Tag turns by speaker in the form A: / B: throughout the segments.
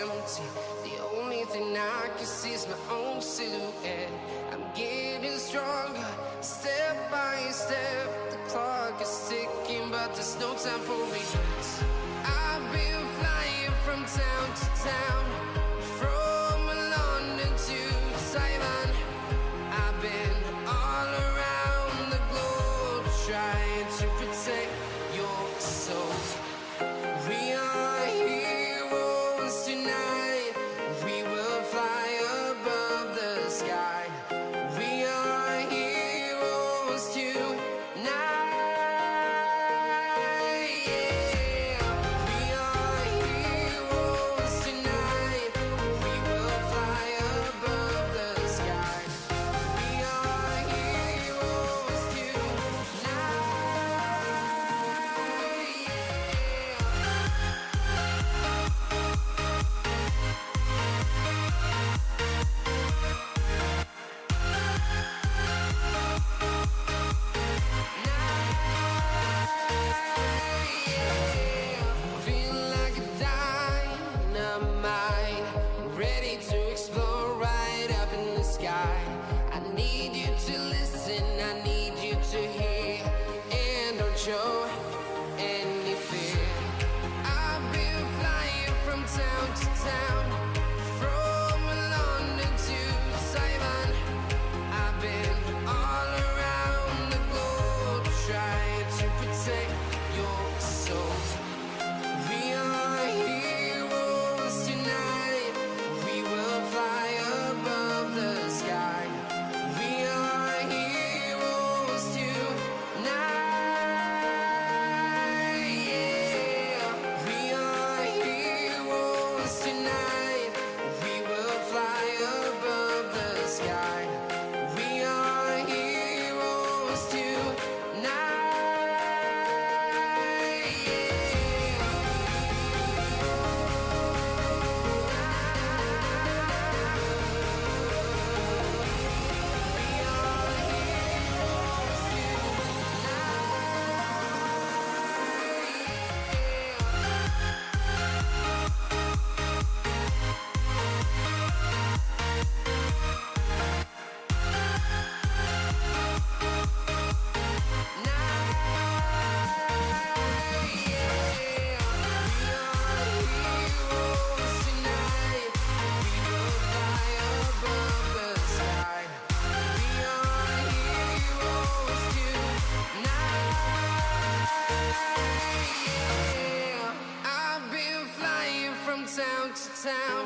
A: empty. The only thing I can see is my own silhouette. I'm getting stronger, step by step. The clock is ticking, but there's no time for regrets. I've been flying from town to town, from London to Taiwan. I've been all around the globe, trying to protect your soul. We are heroes tonight. We will fly above the sky. We are heroes tonight. Yeah. We are heroes tonight. We will fly above the sky. We are heroes tonight. Feel like a dynamite, ready to explode right up in the sky. I need you to listen, I need you to hear, and don't show any fear. I've been flying from town to town, from London to Taiwan. I've been all around the globe, trying to protect your soul. We are heroes tonight. We will fly above the sky. We are heroes tonight. Yeah. We are heroes tonight. We will fly above the sky. We are heroes tonight. Yeah. I've been flying from town to town.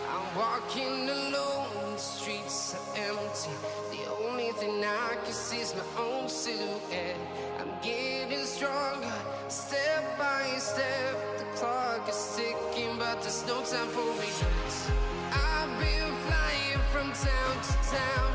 A: I'm walking alone, the streets are empty. The only thing I can see is my own silhouette. I'm getting stronger, step by step. The clock is ticking, but there's no time for regrets. I've been flying from town to town,